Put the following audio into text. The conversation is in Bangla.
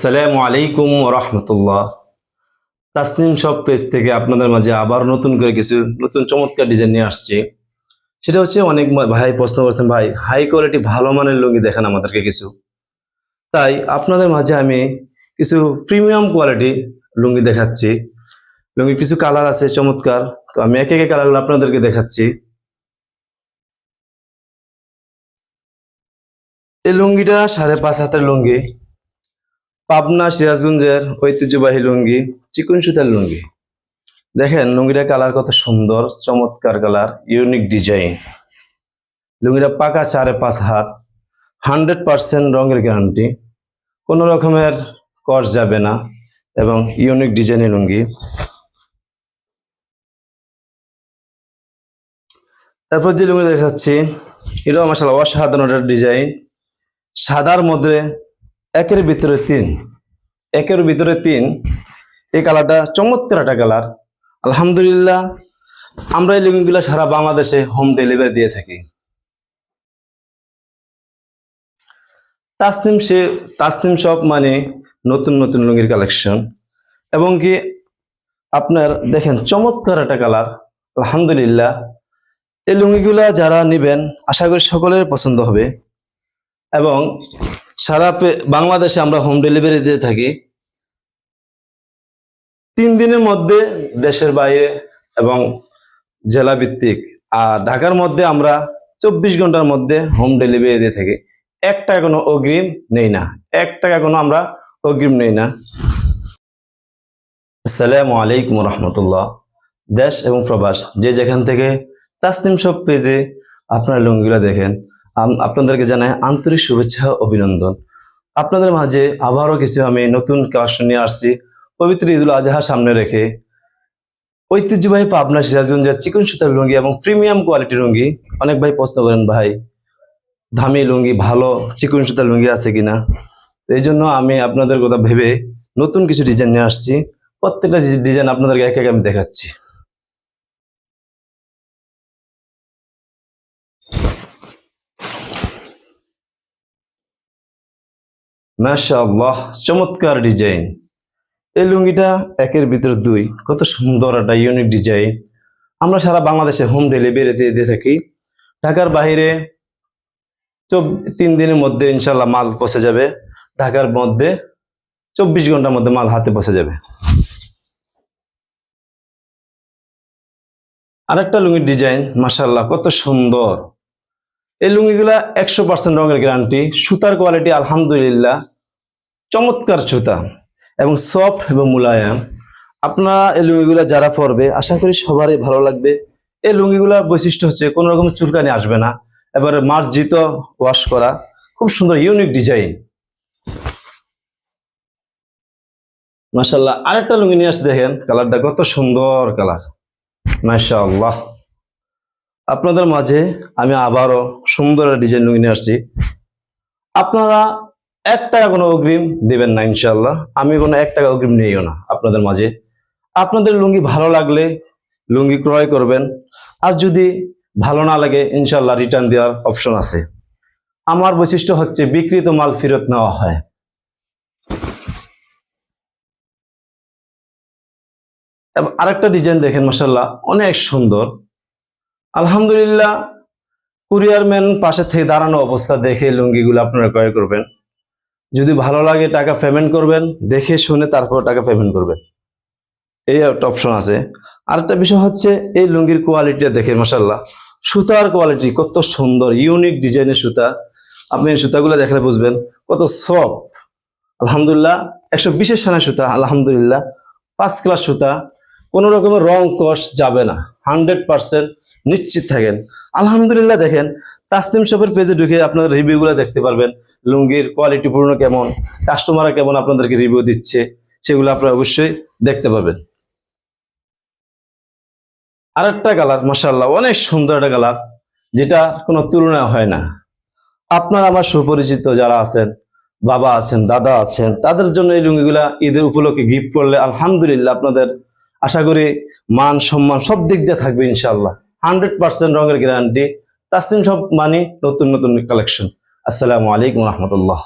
আসসালামু আলাইকুম ওয়া রাহমাতুল্লাহ। তাসনিম শপ পেজ থেকে আপনাদের মাঝে আবার নতুন করে কিছু নতুন চমৎকার ডিজাইন নিয়ে আসছি। সেটা হচ্ছে অনেক ভাই প্রশ্ন করছেন, ভাই হাই কোয়ালিটি ভালো মানের লুঙ্গি দেখান আমাদেরকে কিছু। তাই আপনাদের মাঝে আমি কিছু প্রিমিয়াম কোয়ালিটি লুঙ্গি দেখাচ্ছি। লুঙ্গির কিছু কালার আছে চমৎকার, তো আমি একে একে কালারগুলো আপনাদেরকে দেখাচ্ছি। এই লুঙ্গিটা 5.5 হাতের লুঙ্গি, পাবনা সিরাজগঞ্জের ঐতিহ্যবাহী লুঙ্গি, চিকন সুতার লুঙ্গি। দেখেন লুঙ্গিটা কালার কত সুন্দর, চমৎকার কালার, ইউনিক ডিজাইন। লুঙ্গিটা পাকা 5.5 হাত, 100% রঙের গ্যারান্টি, কোনো রকমের কস যাবে না এবং ইউনিক ডিজাইনের লুঙ্গি। তারপর যে লুঙ্গি দেখাচ্ছি এটাও মাশাআল্লাহ অসাধারণ একটা ডিজাইন। সাদার মধ্যে একের ভিতরে তিন, এই কালারটা চমৎকার একটা কালার। আলহামদুলিল্লাহ আমরা এই লুঙ্গিগুলো সারা বাংলাদেশে হোম ডেলিভারি দিয়ে থাকি। তাসনিম শপ মানে নতুন নতুন লুঙ্গির কালেকশন, এবং কি আপনার দেখেন চমৎকার একটা কালার। আলহামদুলিল্লাহ এই লুঙ্গিগুলা যারা নেবেন আশা করি সকলের পছন্দ হবে, এবং সারা বাংলাদেশে আমরা হোম ডেলিভারি দিয়ে থাকি। 3 দিনের মধ্যে দেশের বাইরে এবং জেলা ভিত্তিক, আর ঢাকার মধ্যে আমরা 24 ঘন্টার মধ্যে হোম ডেলিভারি দিয়ে থাকি। 1 টাকা কোনো অগ্রিম নেই না, 1 টাকা কোনো আমরা অগ্রিম নেই না। আসসালামু আলাইকুম ওয়া রাহমাতুল্লাহ। দেশ এবং প্রবাস যে যেখান থেকে তাসনিম শপ পেজে আপনার লুঙ্গিগুলো দেখেন, আপনাদেরকে জানাই আন্তরিক শুভেচ্ছা ও অভিনন্দন। আপনাদের মাঝে আবারও কিছু আমি নতুন কালেকশন নিয়ে আসছি। পবিত্র ঈদুল আজহা সামনে রেখে ঐতিহ্যবাহী পাবনা সিরাজগঞ্জের চিকন সুতার লুঙ্গি এবং প্রিমিয়াম কোয়ালিটির লুঙ্গি। অনেক ভাই প্রশ্ন করেন, ভাই দামি লুঙ্গি ভালো চিকন সুতার লুঙ্গি আছে কিনা। এই জন্য আমি আপনাদের কথা ভেবে নতুন কিছু ডিজাইন নিয়ে আসছি। প্রত্যেকটা ডিজাইন আপনাদেরকে একে একে আমি দেখাচ্ছি। মাশাআল্লাহ চমৎকার ডিজাইন। এই লুঙ্গিটা একের ভিতরে 2, কত সুন্দর একটা ইউনিক ডিজাইন। আমরা সারা বাংলাদেশে হোম ডেলিভারি দিয়ে থাকি। ঢাকার বাইরে 3 দিনের মধ্যে ইনশাল্লাহ মাল পৌঁছে যাবে, ঢাকার মধ্যে 24 ঘন্টার মধ্যে মাল হাতে পৌঁছে যাবে। আরেকটা লুঙ্গির ডিজাইন মাশাআল্লাহ কত সুন্দর। এই লুঙ্গিগুলা 100% রঙের গ্যারান্টি, সুতার কোয়ালিটি আলহামদুলিল্লাহ চমৎকার সুতা এবং সফট এবং মুলায়ম। আপনারা এই লুঙ্গিগুলা যারা পরবে আশা করি সবারই ভালো লাগবে। এই লুঙ্গিগুলার বৈশিষ্ট্য হচ্ছে কোনো রকম চুলকানি আসবে না, এবারে মার্জিত ওয়াশ করা, খুব সুন্দর ইউনিক ডিজাইন। মাশাআল্লাহ আরেকটা লুঙ্গি নিয়ে আসছে, দেখেন কালারটা কত সুন্দর কালার। মাশাআল্লাহ আপনাদের মাঝে আমি আবারও সুন্দর ডিজাইন লুঙ্গি নিয়ে আসছি। আপনারা 1 টাকা কোনো অগ্রিম দিবেন না ইনশাআল্লাহ, আমি কোনো 1 টাকা অগ্রিম নিইও না আপনাদের মাঝে। আপনাদের লুঙ্গি ভালো লাগলে লুঙ্গি ক্রয় করবেন, আর যদি ভালো না লাগে ইনশাআল্লাহ রিটার্ন দেওয়ার অপশন আছে। আমার বৈশিষ্ট্য হচ্ছে বিক্রিত মাল ফেরত নেওয়া হয়। আরেকটা ডিজাইন দেখেন মাশাআল্লাহ অনেক সুন্দর। আলহামদুলিল্লাহ কুরিয়ার ম্যান পাশে থেকে দাঁড়ানো অবস্থা দেখে লুঙ্গিগুলো আপনারা ক্রয় করবেন। যদি ভালো লাগে টাকা পেমেন্ট করবেন, দেখে শুনে তারপর টাকা পেমেন্ট করবেন, এই একটা অপশন আছে। আরেকটা বিষয় হচ্ছে এই লুঙ্গির কোয়ালিটিটা দেখে মাশাআল্লাহ, সুতার কোয়ালিটি কত সুন্দর, ইউনিক ডিজাইনের সুতা। আপনি সুতাগুলো দেখলে বুঝবেন কত সফট। আলহামদুলিল্লাহ 120 সানের সুতা, আলহামদুলিল্লাহ 5 ক্লাস সুতা, কোনো রকমের রং কস যাবে না, 100% নিশ্চিত থাকেন। আলহামদুলিল্লাহ দেখেন তাসনিম শপের পেজে ঢুকে আপনাদের রিভিউগুলো দেখতে পারবেন, লুঙ্গির কোয়ালিটি পূর্ণ কেমন, কাস্টমাররা কেমন আপনাদেরকে রিভিউ দিচ্ছে, সেগুলো আপনারা অবশ্যই দেখতে পাবেন। আরেকটা কালার মাশাআল্লাহ অনেক সুন্দর একটা কালার, যেটা কোনো তুলনা হয় না। আপনারা আমার সুপরিচিত যারা আছেন, বাবা আছেন, দাদা আছেন, তাদের জন্য এই লুঙ্গিগুলা ঈদের উপলক্ষে গিফট করলে আলহামদুলিল্লাহ আপনাদের আশা করি মান সম্মান সব দিক দিয়ে থাকবে ইনশাআল্লাহ। 100% রঙের গ্যারান্টি। তাসনিম শপ মানে নতুন নতুন কালেকশন। আসসালামু আলাইকুম ওয়া রাহমাতুল্লাহ।